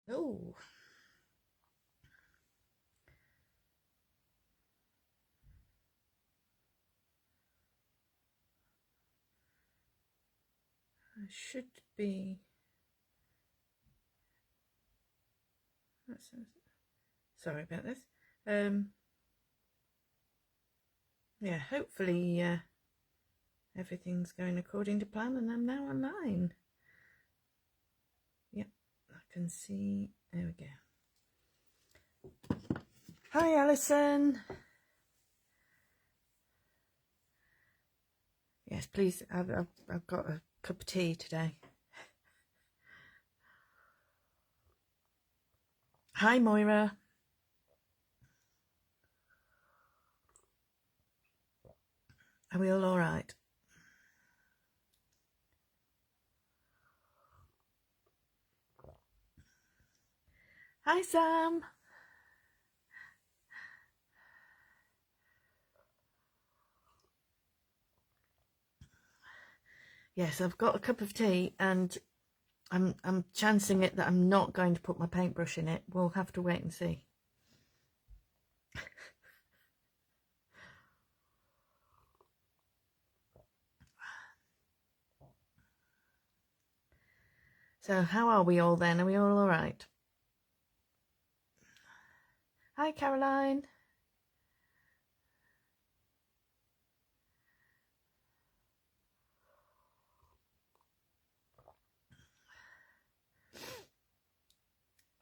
Oh, I should be. Sorry about this. Yeah, hopefully everything's going according to plan, and I'm now online. Yep, I can see. There we go. Hi, Alison. Yes, please. I've got a cup of tea today. Hi, Moira. Are we all right? Hi, Sam. Yes, I've got a cup of tea, and I'm chancing it that I'm not going to put my paintbrush in it. We'll have to wait and see. So how are we all then? Are we all right? Hi, Caroline.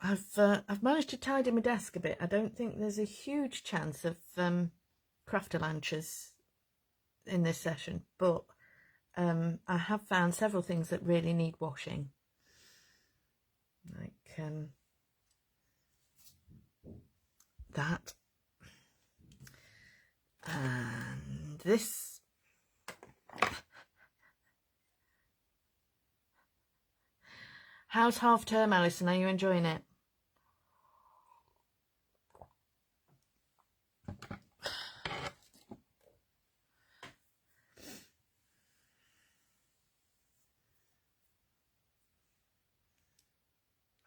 I've managed to tidy my desk a bit. I don't think there's a huge chance of crafter launches in this session, but I have found several things that really need washing, like that and this. How's half term, Alison? Are you enjoying it?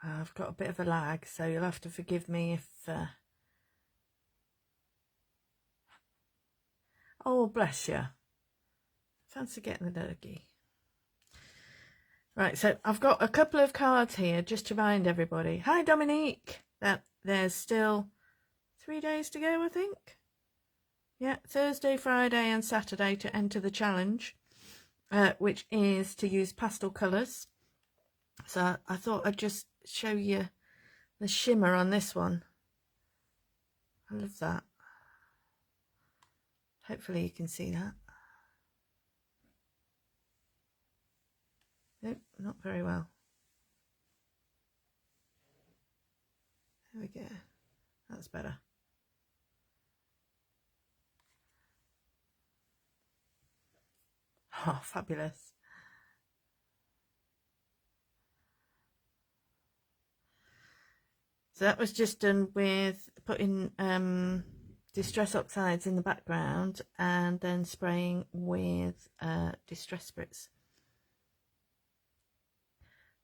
I've got a bit of a lag, so you'll have to forgive me if... Oh, bless you. Fancy getting the lurgy. Right, so I've got a couple of cards here just to remind everybody. Hi, Dominique. That there's still 3 days to go, I think. Yeah, Thursday, Friday and Saturday to enter the challenge, which is to use pastel colours. So I thought I'd just show you the shimmer on this one. I love that. Hopefully you can see that. Nope, not very well. There we go. That's better. Oh, fabulous. So that was just done with putting Distress Oxides in the background and then spraying with Distress Spritz.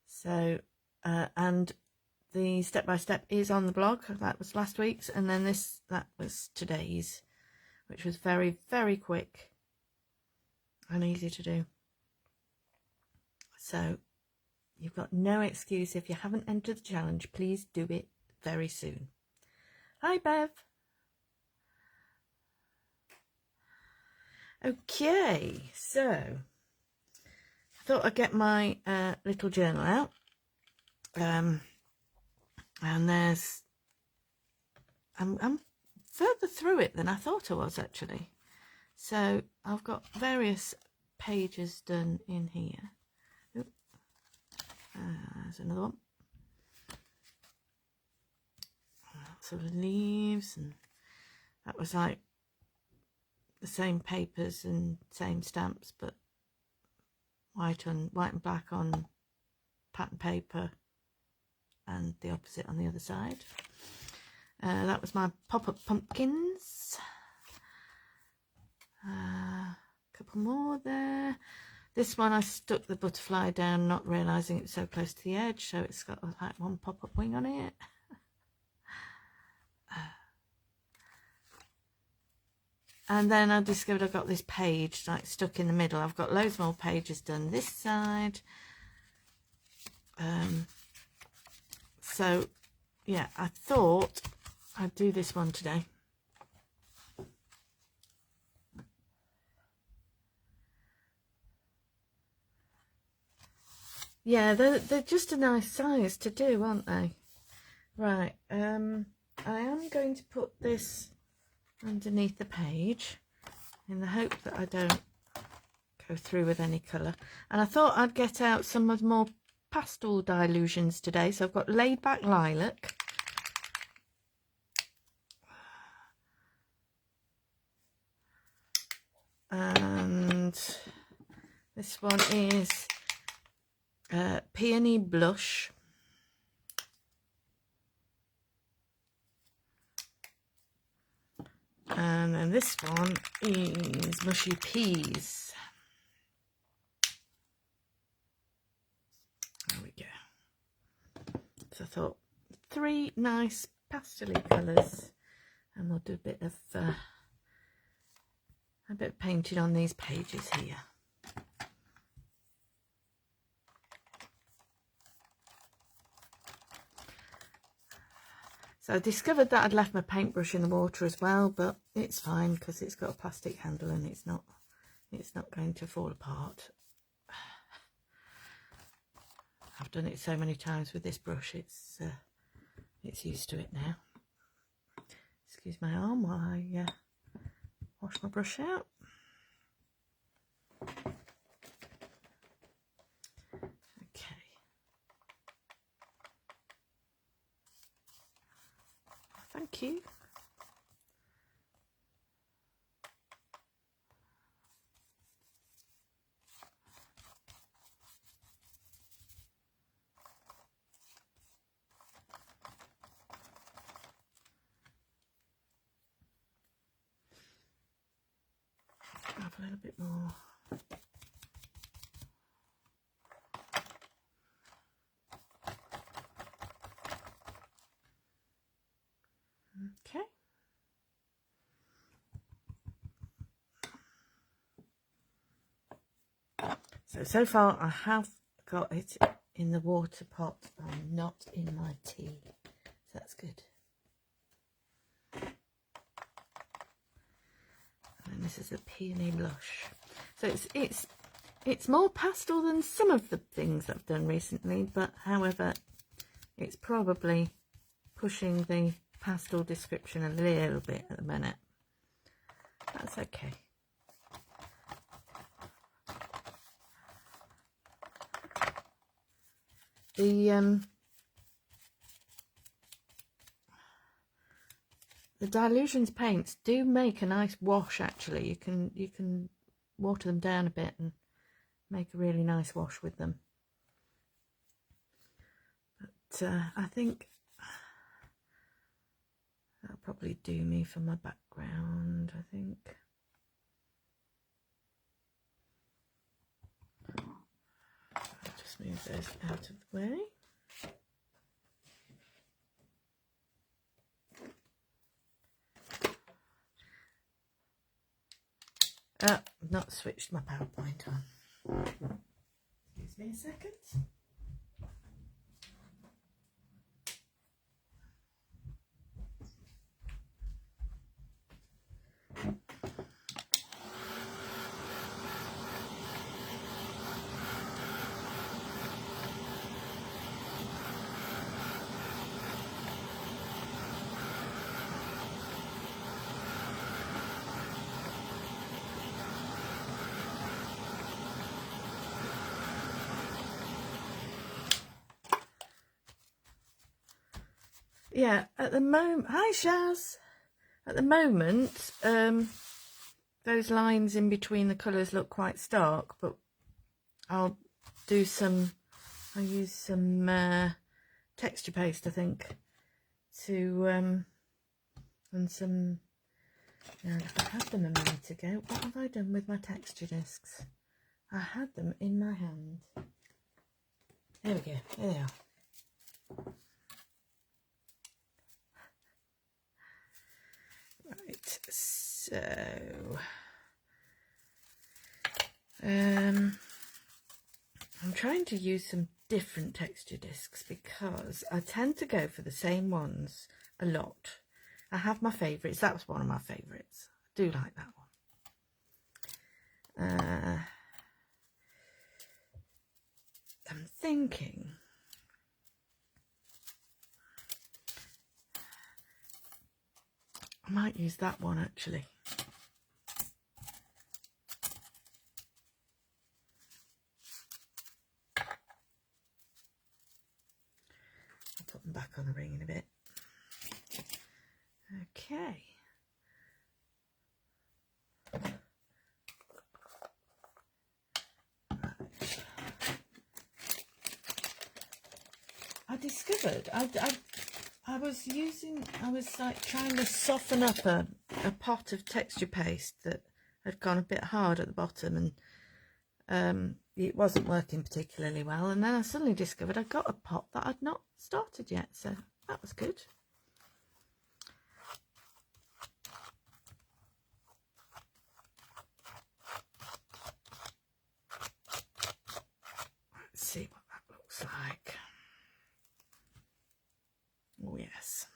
So, and the step-by-step is on the blog. That was last week's, and then that was today's, which was very, very quick and easy to do. So you've got no excuse. If you haven't entered the challenge, please do it very soon. Hi, Bev. Okay, so I thought I'd get my little journal out. And there's... I'm further through it than I thought I was, actually. So I've got various pages done in here. There's another one. Lots of leaves, and that was like the same papers and same stamps, but white and black on pattern paper, and the opposite on the other side. That was my pop-up pumpkins. A couple more there. This one I stuck the butterfly down, not realising it's so close to the edge, so it's got like one pop-up wing on it. And then I discovered I've got this page like stuck in the middle. I've got loads more pages done this side. So yeah, I thought I'd do this one today. Yeah, they're just a nice size to do, aren't they? Right, I am going to put this underneath the page in the hope that I don't go through with any colour. And I thought I'd get out some of the more pastel dilutions today. So I've got Laid Back Lilac. And this one is Peony Blush. And then this one is Mushy Peas. There we go. So I thought 3 nice pastel-y colours, and we'll do a bit of painting on these pages here. So I discovered that I'd left my paintbrush in the water as well, but it's fine because it's got a plastic handle and it's not going to fall apart. I've done it so many times with this brush, it's used to it now. Excuse my arm while I wash my brush out. Okay. Thank you. Have a little bit more. Okay. So far I have got it in the water pot and not in my tea. So that's good. And this is a Peony Blush. So it's more pastel than some of the things I've done recently, but however, it's probably pushing the pastel description a little bit at the minute. That's okay. The Dilutions paints do make a nice wash. Actually, you can water them down a bit and make a really nice wash with them. But I think that'll probably do me for my background. I think. I'll just move those out of the way. I've not switched my PowerPoint on. Excuse me a second. Yeah, at the moment, hi Shaz. At the moment, those lines in between the colours look quite stark, but I'll use some texture paste, I think, to and some. Now, I had them a minute ago. What have I done with my texture discs? I had them in my hand. There we go. There they are. Right, so I'm trying to use some different texture discs because I tend to go for the same ones a lot. I have my favourites. That was one of my favourites. I do like that one. I'm thinking I might use that one actually. I'll put them back on the ring in a bit. Okay. I discovered I was like trying to soften up a pot of texture paste that had gone a bit hard at the bottom, and it wasn't working particularly well, and then I suddenly discovered I got a pot that I'd not started yet, so that was good. Let's see what that looks like. Oh yes.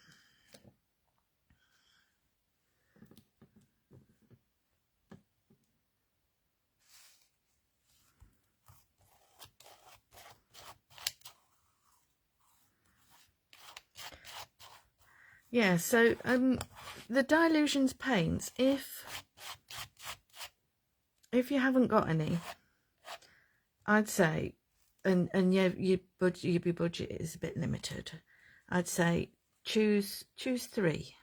Yeah, so the Dilutions paints, if you haven't got any, I'd say, and yeah, your budget is a bit limited, I'd say choose 3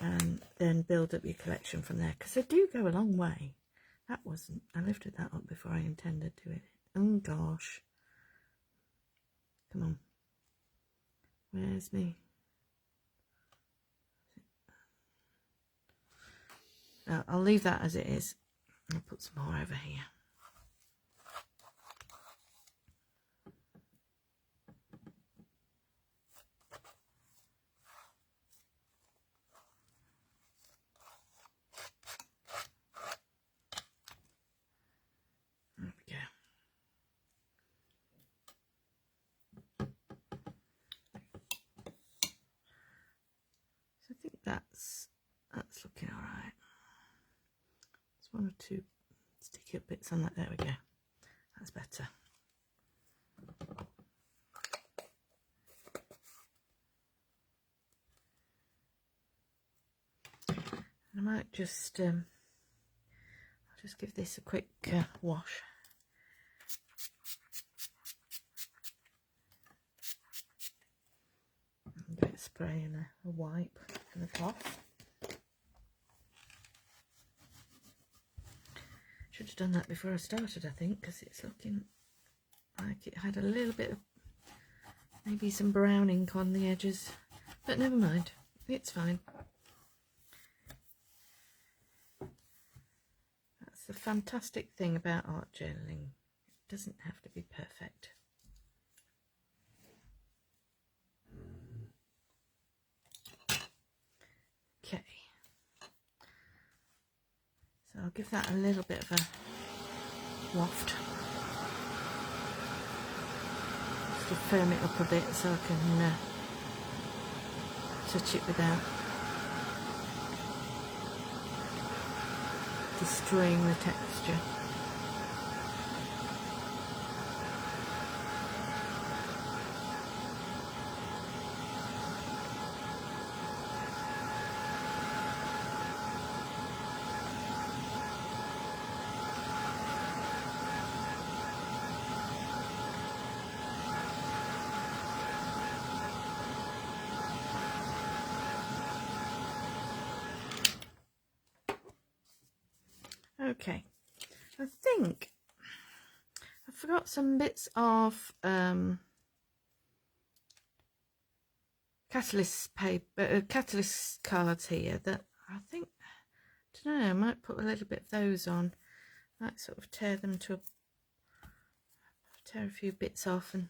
and then build up your collection from there, because they do go a long way. I lifted that up before I intended to it. Oh gosh, come on, where's me? I'll leave that as it is. I'll put some more over here. There we go. So I think that's looking all right. There's 1 or 2 sticky up bits on that. There we go. That's better. I might just I'll just give this a quick wash. A bit of spray and a wipe and a cloth. Should have done that before I started, I think, because it's looking like it had a little bit of maybe some brown ink on the edges, but never mind, it's fine. That's the fantastic thing about art journaling. It doesn't have to be perfect. Okay, so I'll give that a little bit of a waft just to firm it up a bit so I can touch it without destroying the texture. Okay, I think I forgot some bits of catalyst paper, catalyst cards here that I think, I don't know, I might put a little bit of those on. Might sort of tear a few bits off and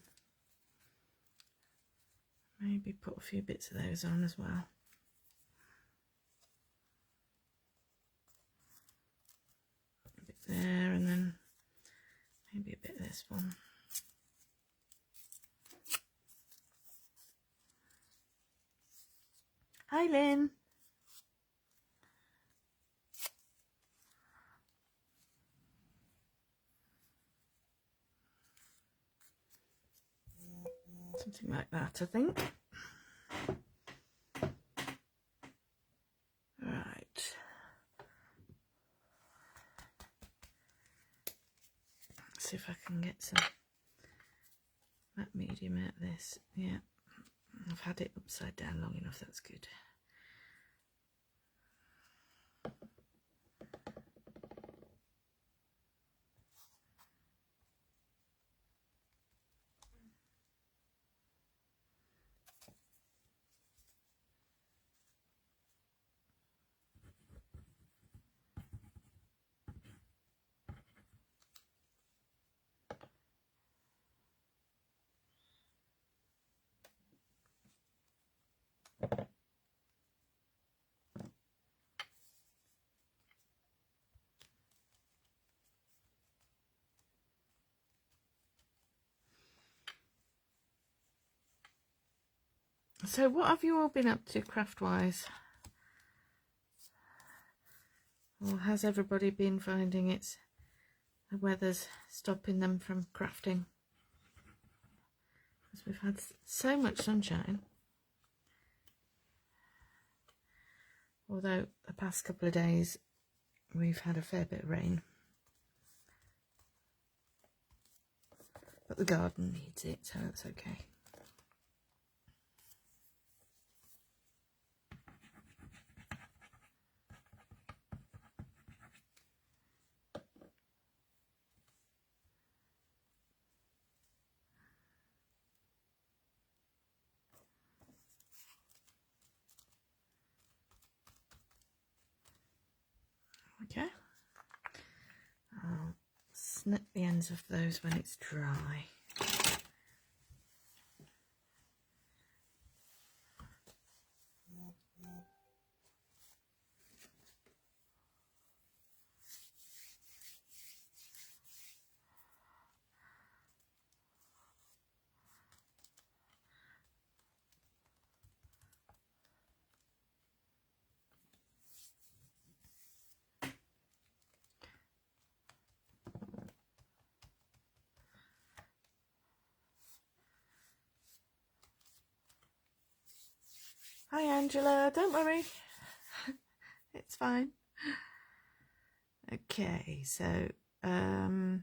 maybe put a few bits of those on as well. A bit there, and then maybe a bit of this one. Hi, Lynn. Something like that, I think. Right. Let's see if I can get some matte medium out of this. Yeah, I've had it upside down long enough, that's good. So what have you all been up to craft-wise? Or has everybody been finding the weather's stopping them from crafting? Because we've had so much sunshine. Although the past couple of days we've had a fair bit of rain. But the garden needs it, so that's okay. Okay. I'll snip the ends of those when it's dry. Hi Angela, don't worry, it's fine. Okay, so I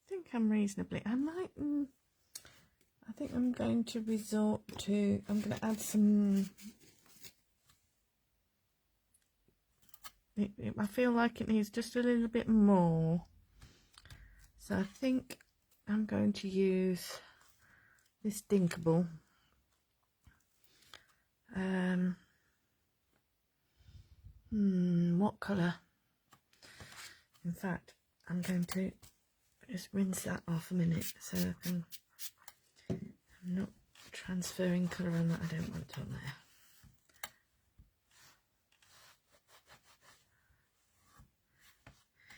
think I'm reasonably, I think I'm going to resort to, I'm going to add some, I feel like it needs just a little bit more. So I think I'm going to use this Dinkable. What colour? In fact, I'm going to just rinse that off a minute so I'm not transferring colour on that I don't want on there.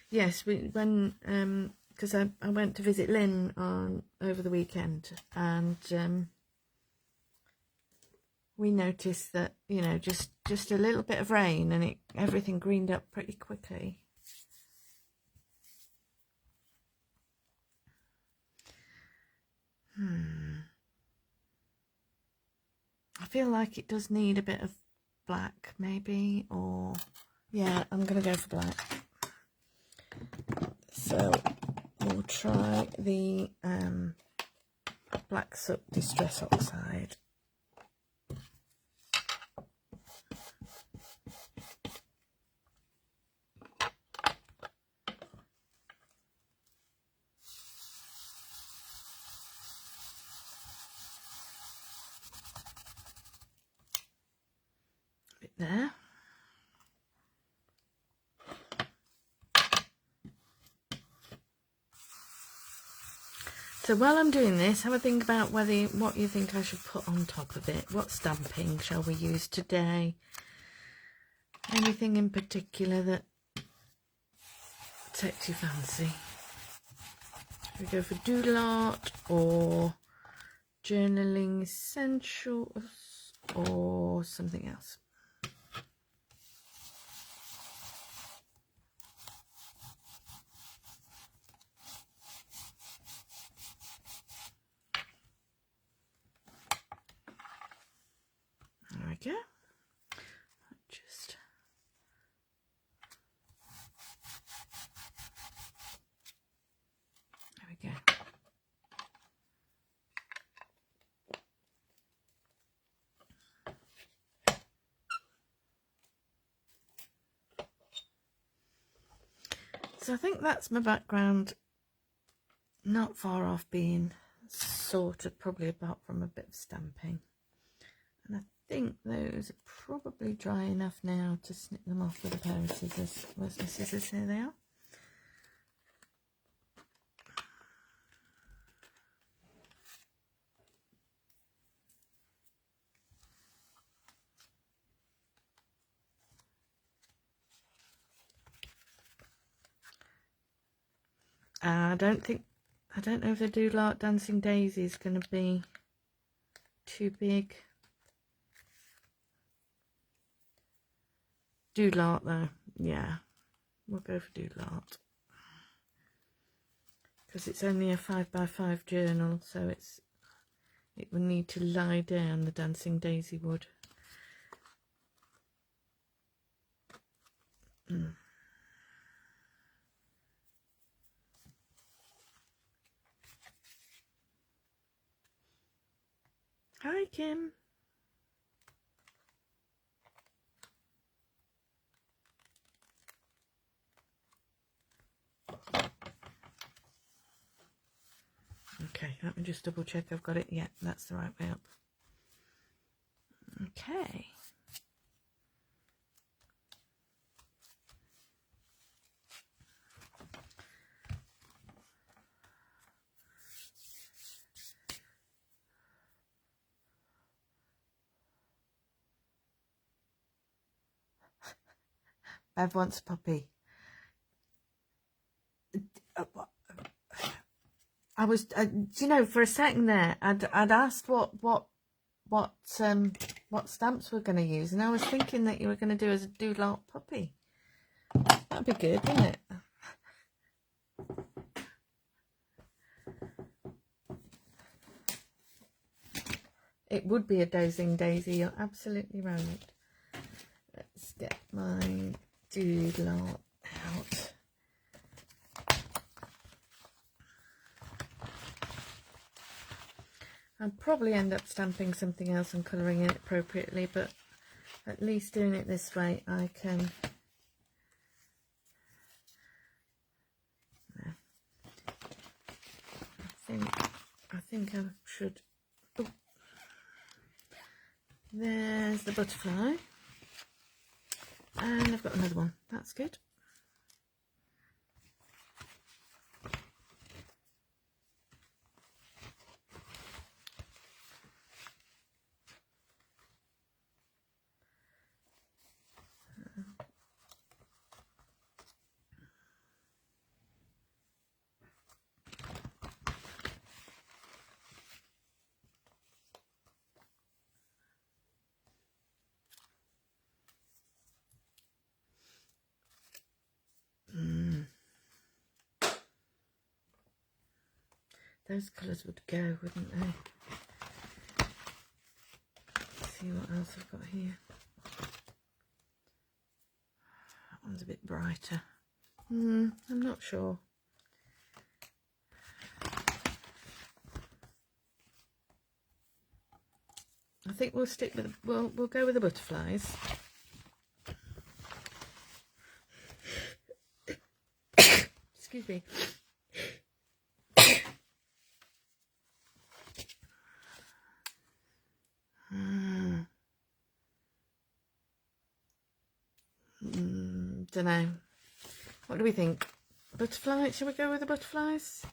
Yes, because I went to visit Lynn over the weekend, and we noticed that, you know, just a little bit of rain and everything greened up pretty quickly. I feel like it does need a bit of black, maybe, or yeah, I'm gonna go for black. So we'll try the Black Soot Distress Oxide. Bit there. So while I'm doing this, have a think about what you think I should put on top of it. What stamping shall we use today? Anything in particular that takes your fancy? Should we go for doodle art or journaling essentials or something else? There we go. Just there we go. So I think that's my background, not far off being sorted, probably apart from a bit of stamping. And I think those are probably dry enough now to snip them off with a pair of scissors. Where's my scissors? Here they are. I don't know if the Doodle Art Dancing Daisy is going to be too big. Doodle Art though, yeah, we'll go for Doodle Art. Because it's only a 5x5 journal, so it will need to lie down, the Dancing Daisy would. Hi, Kim. Okay, let me just double check I've got it. Yeah, that's the right way up. Okay. Bev wants a puppy. I was, you know, for a second there, I'd asked what stamps we're going to use, and I was thinking that you were going to do as a Doodle Art puppy. That'd be good, wouldn't it? It would be a dozing daisy. You're absolutely right. Let's get my Doodle Art out. I'll probably end up stamping something else and colouring it appropriately, but at least doing it this way I can I think I should. Oh. There's the butterfly, and I've got another one. That's good. Those colours would go, wouldn't they? Let's see what else I've got here. That one's a bit brighter. I'm not sure. I think we'll stick with we'll go with the butterflies. Excuse me. Don't know. What do we think? Butterfly? Shall we go with the butterflies?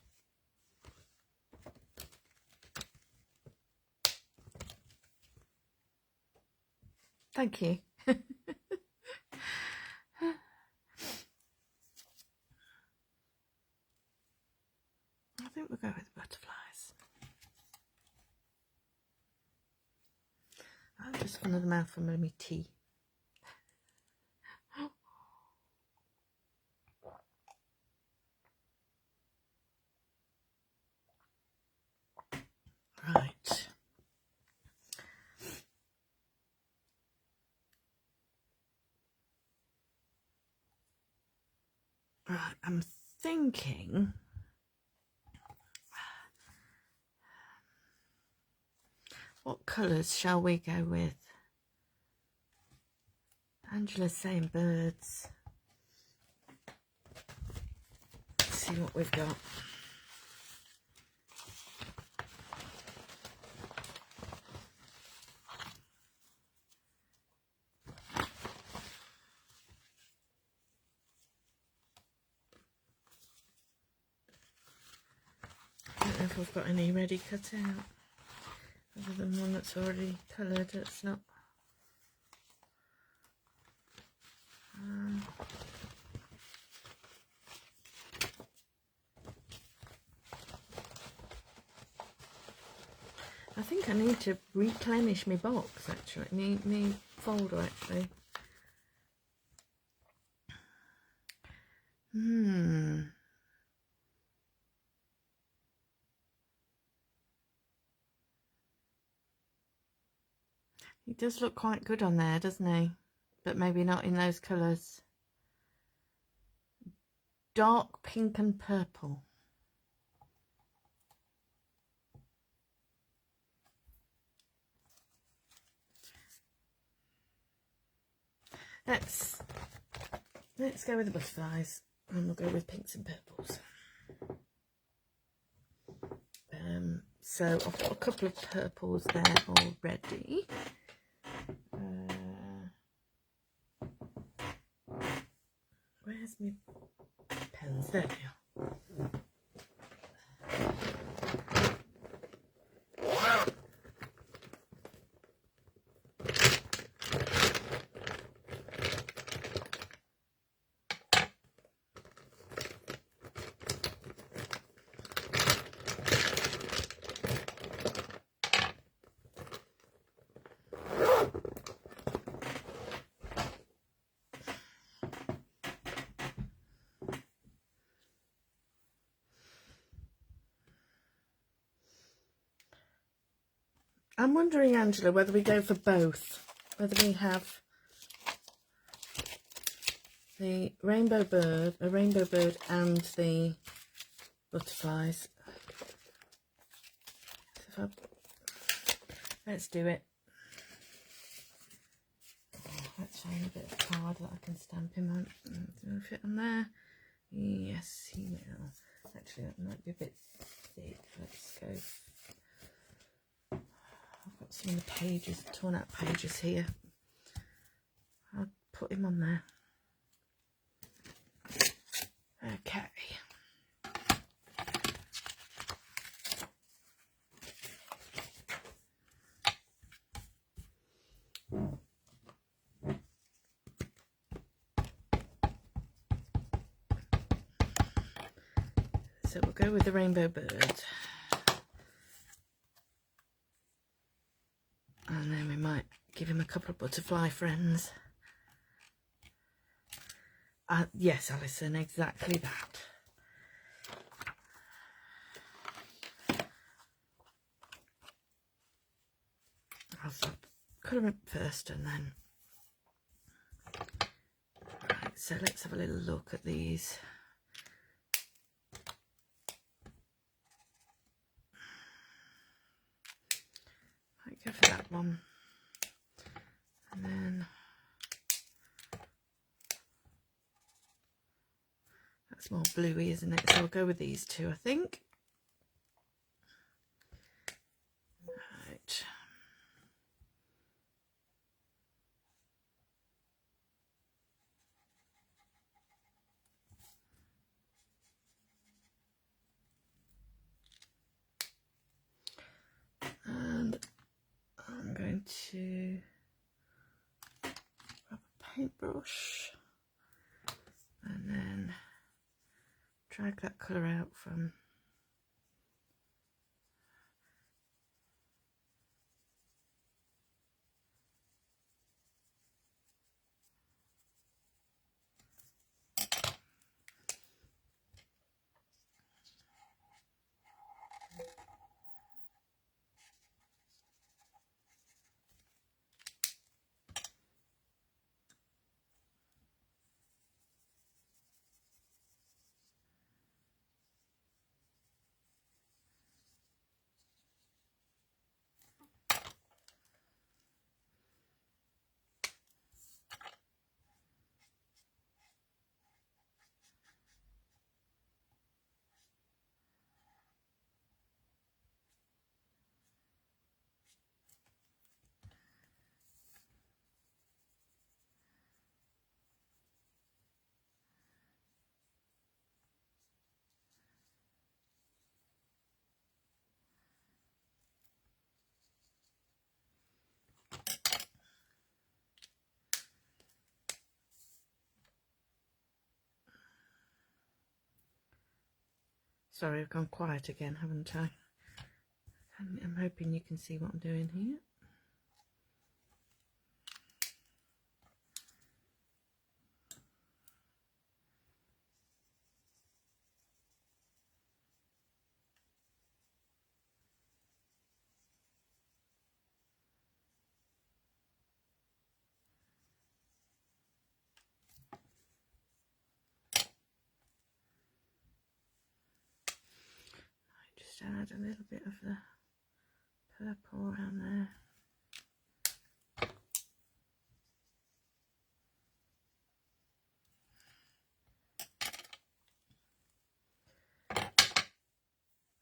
Thank you. I think we'll go with butterflies. I'll just another mouthful of my tea. Right. Right, I'm thinking what colours shall we go with? Angela's saying birds. Let's see what we've got. I don't know if I've got any ready cut out, other than one that's already coloured. It's not. I think I need to replenish my box actually, me folder actually. He does look quite good on there, doesn't he? But maybe not in those colours. Dark pink and purple. Let's go with the butterflies, and we'll go with pinks and purples. So I've got a couple of purples there already. Where's my pens? There we are. I'm wondering, Angela, whether we go for both. Whether we have the rainbow bird, a rainbow bird and the butterflies. So let's do it. Let's find a bit of card that I can stamp him on. Do I fit on there? Yes, he will. Actually, that might be a bit thick. Let's go. I've got some of the pages, torn out pages here. I'll put him on there. Okay. So we'll go with the rainbow bird. And then we might give him a couple of butterfly friends. Yes, Alison, exactly that. I'll cut him first and then. Right, so let's have a little look at these. Might go for that one. And then that's more bluey, isn't it? So I'll go with these two, I think. Right. And I'm going to paintbrush and then drag that colour out from sorry, I've gone quiet again, haven't I? I'm hoping you can see what I'm doing here. Just add a little bit of the purple around there.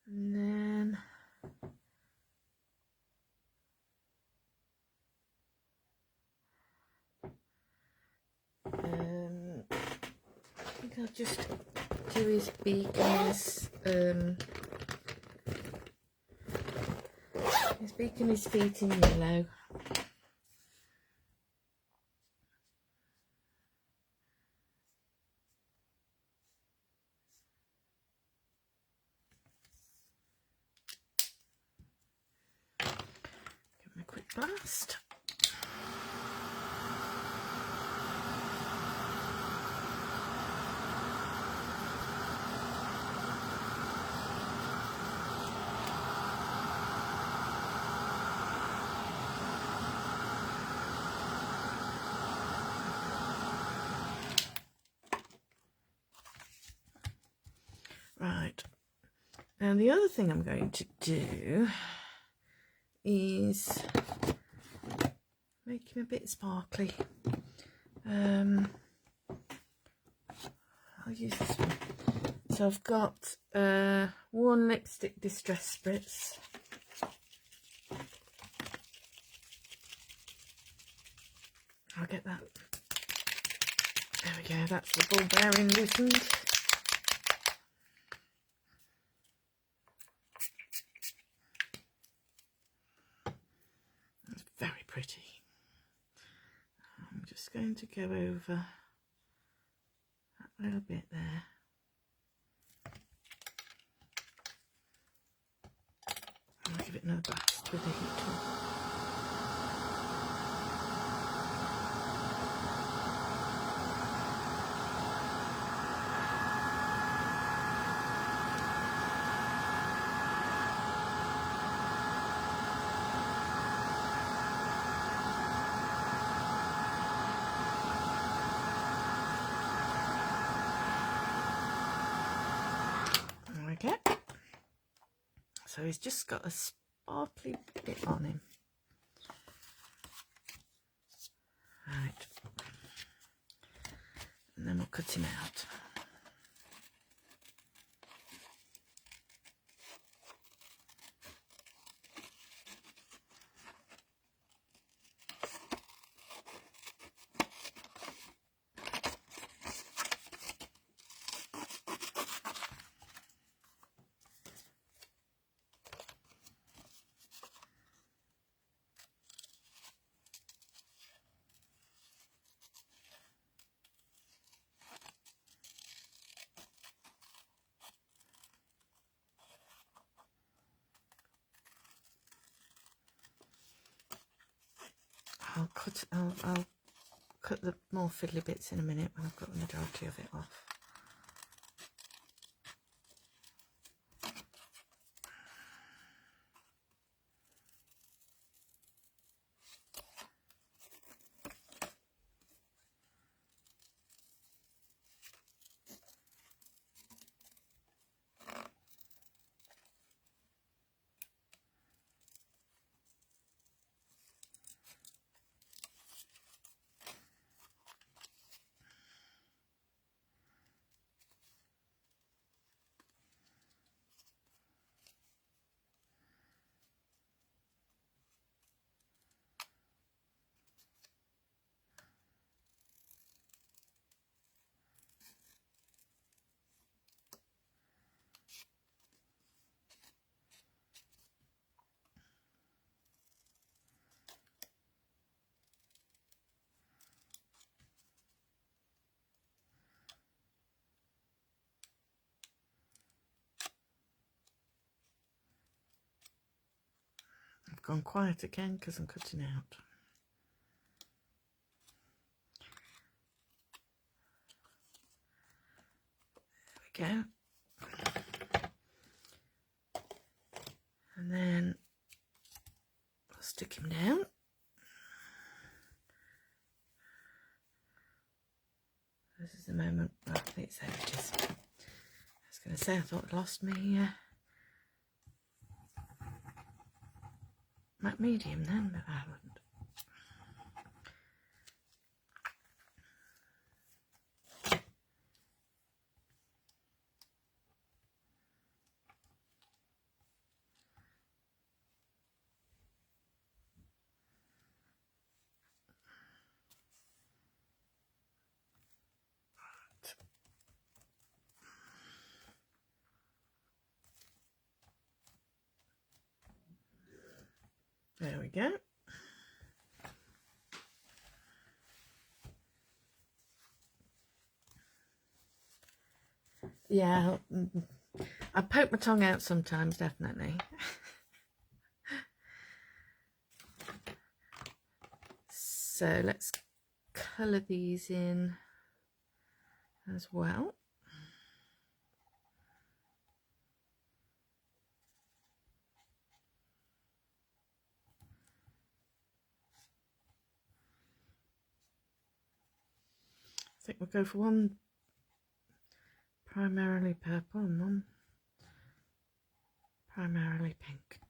And then I think I'll just do his beak and his beak and his feet in yellow. Give him a quick blast. Right, now the other thing I'm going to do is make him a bit sparkly. I'll use this one. So I've got one lipstick distress spritz. I'll get that. There we go, that's the ball bearing loosened. Very pretty. I'm just going to go over that little bit there. I'll give it another blast with the heat tool. Okay, so he's just got a sparkly bit on him. Right, and then we'll cut him out. I'll cut the more fiddly bits in a minute when I've got the majority of it off. I've gone quiet again because I'm cutting out. There we go. And then I'll stick him down. This is the moment. Oh, I think it's there it is. I was going to say I thought I'd lost me matte medium then, but I haven't. There we go. Yeah, I poke my tongue out sometimes, definitely. So let's colour these in as well. I think we'll go for one primarily purple and one primarily pink.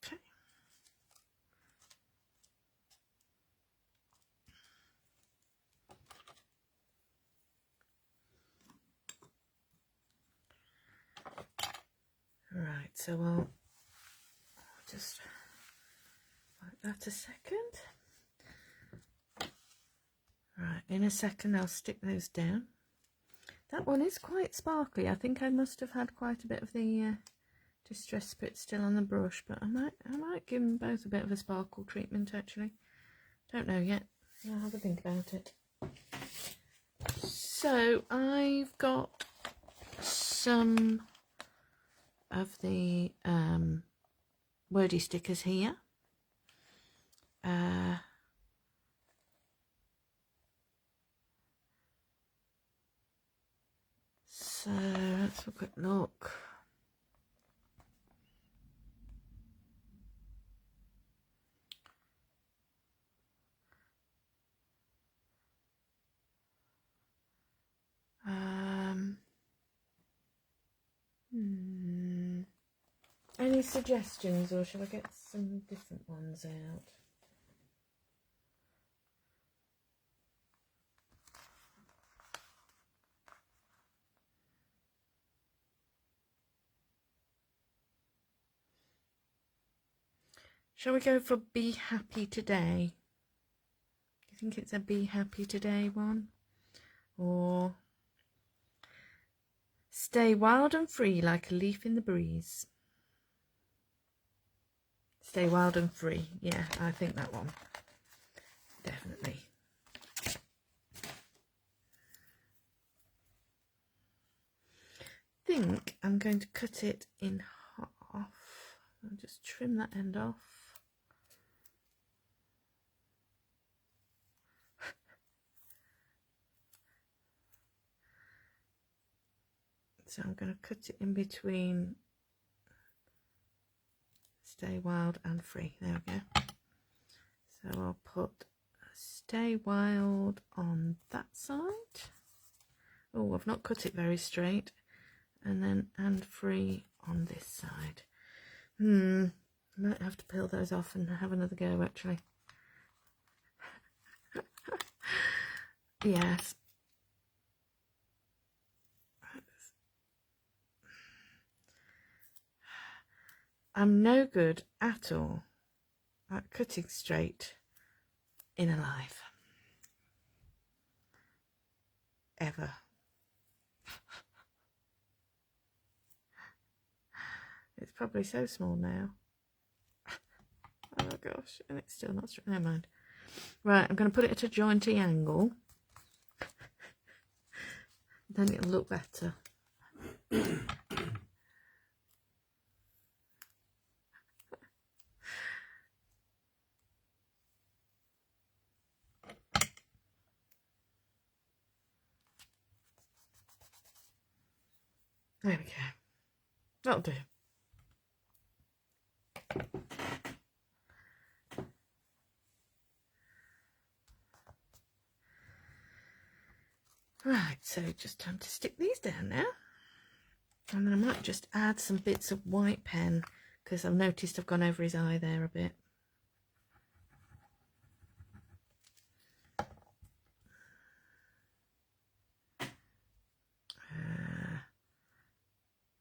Okay. Right, so I'll just like that a second. Right, in a second I'll stick those down. That one is quite sparkly. I think I must have had quite a bit of the Distress Sprit still on the brush, but I might give them both a bit of a sparkle treatment actually. Don't know yet. I'll have a think about it. So I've got some of the wordy stickers here. So Let's have a quick look. Any suggestions, or shall I get some different ones out? Shall we go for Be Happy Today? Do you think it's a Be Happy Today one? Or Stay Wild and Free like a leaf in the breeze? Stay wild and free. Yeah, I think that one. Definitely. I think I'm going to cut it in half. I'll just trim that end off. So I'm going to cut it in between Stay Wild and Free. There we go. So I'll put Stay Wild on that side. Oh, I've not cut it very straight. And then and Free on this side. I might have to peel those off and have another go, actually. Yes. I'm no good at all at cutting straight in a life. Ever. It's probably so small now. Oh gosh, and it's still not straight. Never mind. Right, I'm going to put it at a jointy angle. Then it'll look better. There we go. That'll do. Right, so just time to stick these down now. And then I might just add some bits of white pen because I've noticed I've gone over his eye there a bit.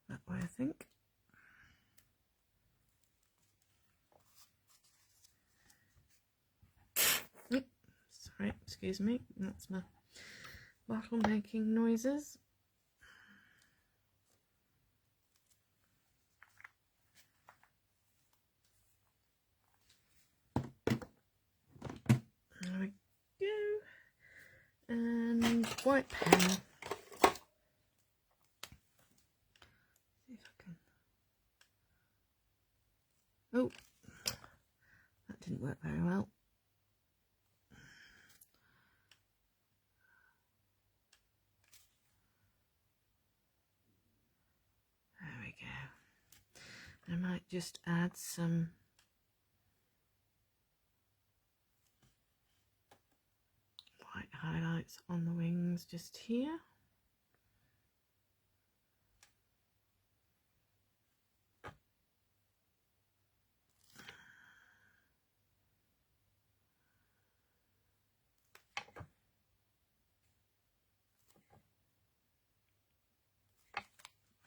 That way, I think. Yep. Sorry, excuse me. That's my bottle making noises. There we go. And white pen. See if I can. Oh, that didn't work very well. There we go. I might just add some white highlights on the wings just here.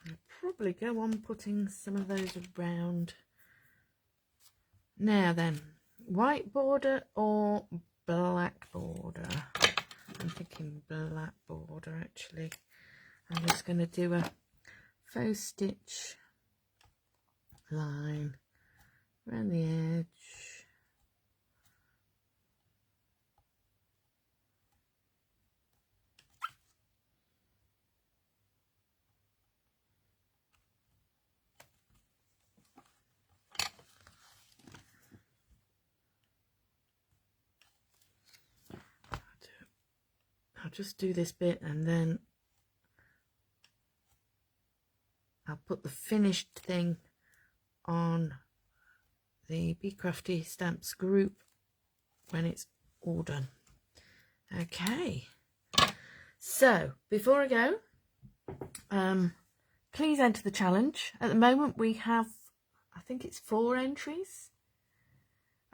I'll probably go on putting some of those around. Now then, white border or black border? I'm thinking black border actually. I'm just going to do a faux stitch line around the edge. I'll just do this bit and then I'll put the finished thing on the Be Crafty Stamps group when it's all done. Okay, so before I go, please enter the challenge. At the moment we have, I think it's 4 entries.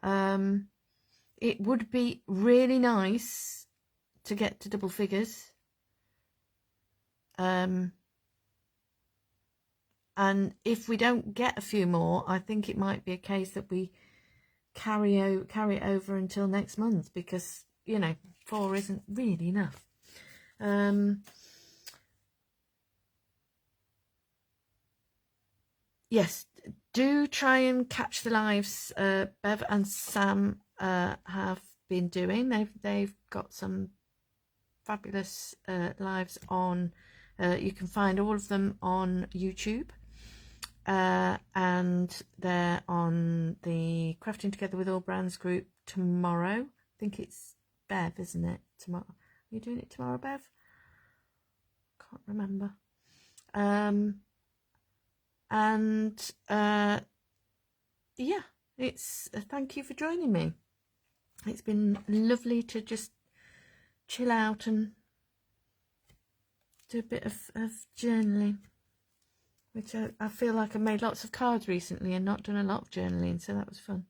It would be really nice to get to double figures. And if we don't get a few more, I think it might be a case that we carry it over until next month, because, you know, 4 isn't really enough. Yes, do try and catch the lives Bev and Sam have been doing. They've got some fabulous lives on. You can find all of them on YouTube, and they're on the Crafting Together with All Brands group tomorrow. I think it's Bev, isn't it? Tomorrow. Are you doing it tomorrow, Bev? Can't remember. Yeah, it's thank you for joining me. It's been lovely to just chill out and do a bit of journaling, which I feel like I've made lots of cards recently and not done a lot of journaling, so that was fun.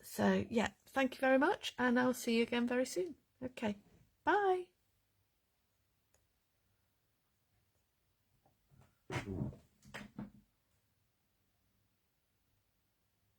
So yeah, thank you very much, and I'll see you again very soon. Okay, bye.